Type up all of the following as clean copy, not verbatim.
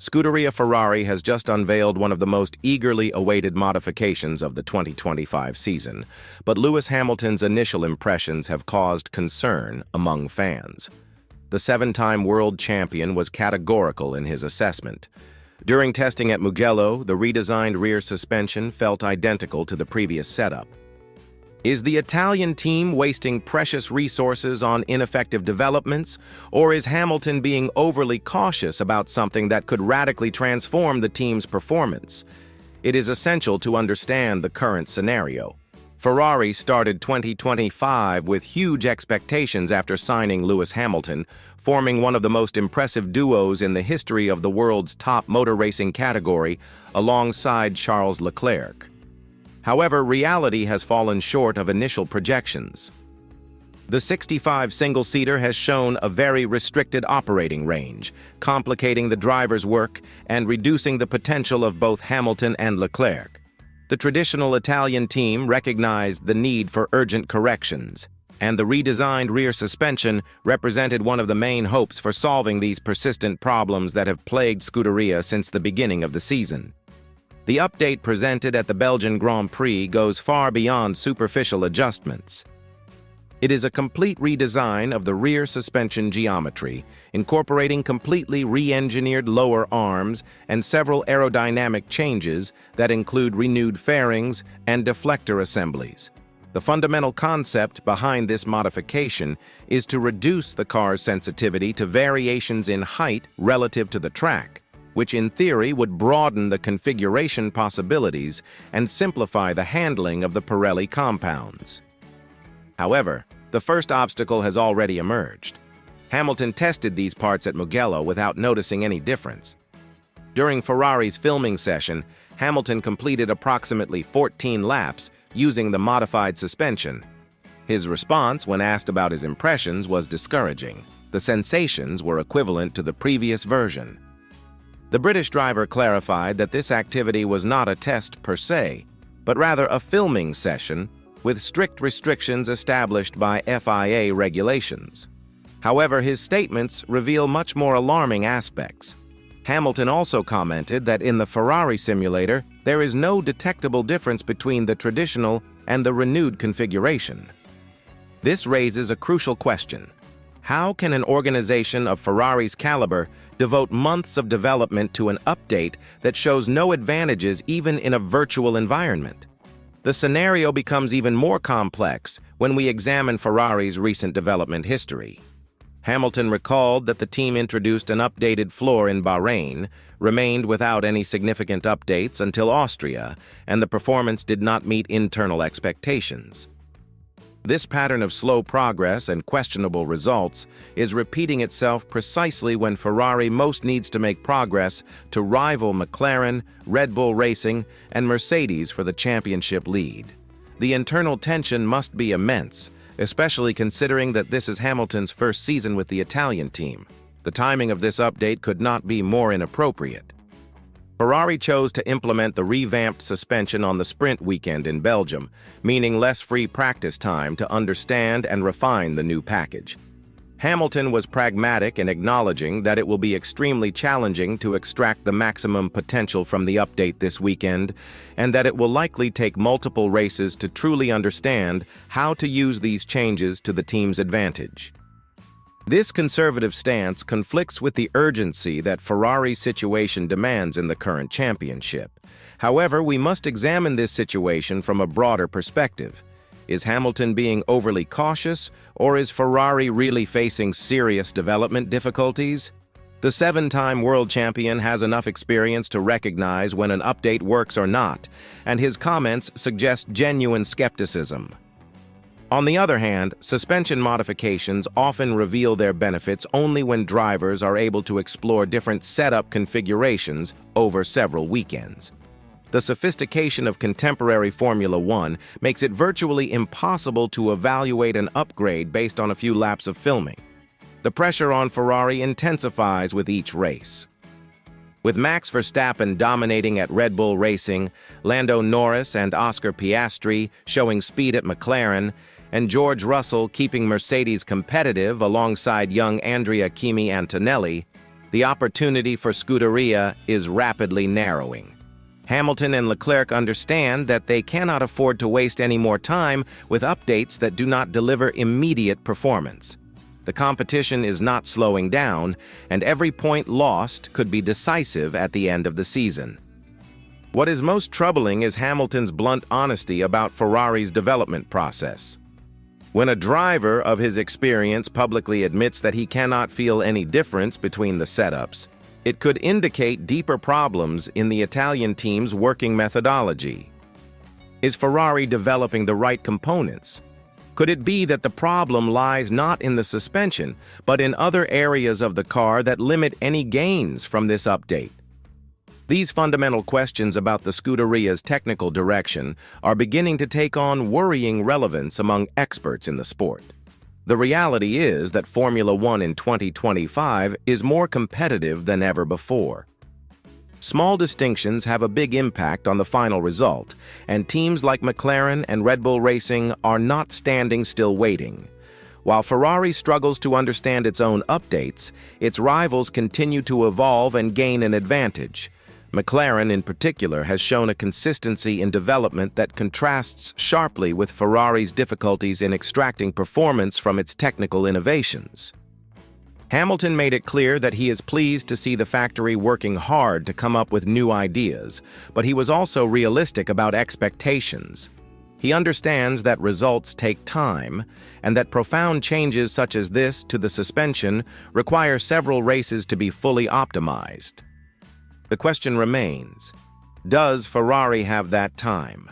Scuderia Ferrari has just unveiled one of the most eagerly awaited modifications of the 2025 season, but Lewis Hamilton's initial impressions have caused concern among fans. The seven-time world champion was categorical in his assessment. During testing at Mugello, the redesigned rear suspension felt identical to the previous setup. Is the Italian team wasting precious resources on ineffective developments, or is Hamilton being overly cautious about something that could radically transform the team's performance? It is essential to understand the current scenario. Ferrari started 2025 with huge expectations after signing Lewis Hamilton, forming one of the most impressive duos in the history of the world's top motor racing category, alongside Charles Leclerc. However, reality has fallen short of initial projections. The 65 single-seater has shown a very restricted operating range, complicating the driver's work and reducing the potential of both Hamilton and Leclerc. The traditional Italian team recognized the need for urgent corrections, and the redesigned rear suspension represented one of the main hopes for solving these persistent problems that have plagued Scuderia since the beginning of the season. The update presented at the Belgian Grand Prix goes far beyond superficial adjustments. It is a complete redesign of the rear suspension geometry, incorporating completely re-engineered lower arms and several aerodynamic changes that include renewed fairings and deflector assemblies. The fundamental concept behind this modification is to reduce the car's sensitivity to variations in height relative to the track, which in theory would broaden the configuration possibilities and simplify the handling of the Pirelli compounds. However, the first obstacle has already emerged. Hamilton tested these parts at Mugello without noticing any difference. During Ferrari's filming session, Hamilton completed approximately 14 laps using the modified suspension. His response when asked about his impressions was discouraging. The sensations were equivalent to the previous version. The British driver clarified that this activity was not a test per se, but rather a filming session with strict restrictions established by FIA regulations. However, his statements reveal much more alarming aspects. Hamilton also commented that in the Ferrari simulator, there is no detectable difference between the traditional and the renewed configuration. This raises a crucial question. How can an organization of Ferrari's caliber devote months of development to an update that shows no advantages even in a virtual environment? The scenario becomes even more complex when we examine Ferrari's recent development history. Hamilton recalled that the team introduced an updated floor in Bahrain, remained without any significant updates until Austria, and the performance did not meet internal expectations. This pattern of slow progress and questionable results is repeating itself precisely when Ferrari most needs to make progress to rival McLaren, Red Bull Racing, and Mercedes for the championship lead. The internal tension must be immense, especially considering that this is Hamilton's first season with the Italian team. The timing of this update could not be more inappropriate. Ferrari chose to implement the revamped suspension on the sprint weekend in Belgium, meaning less free practice time to understand and refine the new package. Hamilton was pragmatic in acknowledging that it will be extremely challenging to extract the maximum potential from the update this weekend, and that it will likely take multiple races to truly understand how to use these changes to the team's advantage. This conservative stance conflicts with the urgency that Ferrari's situation demands in the current championship. However, we must examine this situation from a broader perspective. Is Hamilton being overly cautious, or is Ferrari really facing serious development difficulties? The seven-time world champion has enough experience to recognize when an update works or not, and his comments suggest genuine skepticism. On the other hand, suspension modifications often reveal their benefits only when drivers are able to explore different setup configurations over several weekends. The sophistication of contemporary Formula One makes it virtually impossible to evaluate an upgrade based on a few laps of filming. The pressure on Ferrari intensifies with each race. With Max Verstappen dominating at Red Bull Racing, Lando Norris and Oscar Piastri showing speed at McLaren, and George Russell keeping Mercedes competitive alongside young Andrea Kimi Antonelli, The opportunity for Scuderia is rapidly narrowing. Hamilton and Leclerc understand that they cannot afford to waste any more time with updates that do not deliver immediate performance. The competition is not slowing down, and every point lost could be decisive at the end of the season. What is most troubling is Hamilton's blunt honesty about Ferrari's development process. When a driver of his experience publicly admits that he cannot feel any difference between the setups, it could indicate deeper problems in the Italian team's working methodology. Is Ferrari developing the right components? Could it be that the problem lies not in the suspension, but in other areas of the car that limit any gains from this update? These fundamental questions about the Scuderia's technical direction are beginning to take on worrying relevance among experts in the sport. The reality is that Formula One in 2025 is more competitive than ever before. Small distinctions have a big impact on the final result, and teams like McLaren and Red Bull Racing are not standing still waiting. While Ferrari struggles to understand its own updates, its rivals continue to evolve and gain an advantage. McLaren, in particular, has shown a consistency in development that contrasts sharply with Ferrari's difficulties in extracting performance from its technical innovations. Hamilton made it clear that he is pleased to see the factory working hard to come up with new ideas, but he was also realistic about expectations. He understands that results take time, and that profound changes such as this to the suspension require several races to be fully optimized. The question remains, does Ferrari have that time?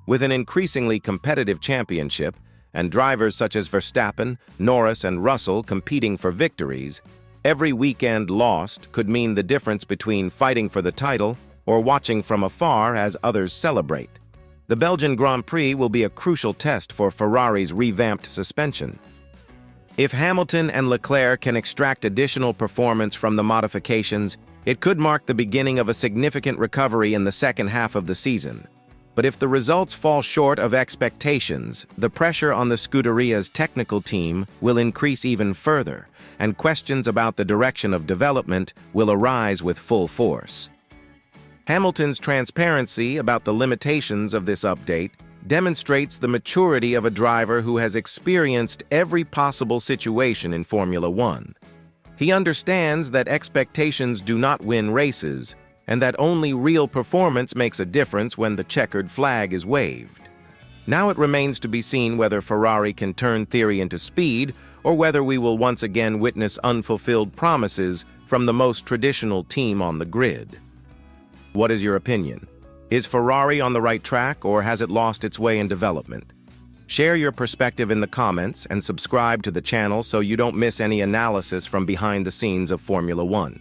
With an increasingly competitive championship, and drivers such as Verstappen, Norris, and Russell competing for victories, every weekend lost could mean the difference between fighting for the title or watching from afar as others celebrate. The Belgian Grand Prix will be a crucial test for Ferrari's revamped suspension. If Hamilton and Leclerc can extract additional performance from the modifications, it could mark the beginning of a significant recovery in the second half of the season. But if the results fall short of expectations, the pressure on the Scuderia's technical team will increase even further, and questions about the direction of development will arise with full force. Hamilton's transparency about the limitations of this update demonstrates the maturity of a driver who has experienced every possible situation in Formula One. He understands that expectations do not win races, and that only real performance makes a difference when the checkered flag is waved. Now it remains to be seen whether Ferrari can turn theory into speed, or whether we will once again witness unfulfilled promises from the most traditional team on the grid. What is your opinion? Is Ferrari on the right track, or has it lost its way in development? Share your perspective in the comments and subscribe to the channel so you don't miss any analysis from behind the scenes of Formula One.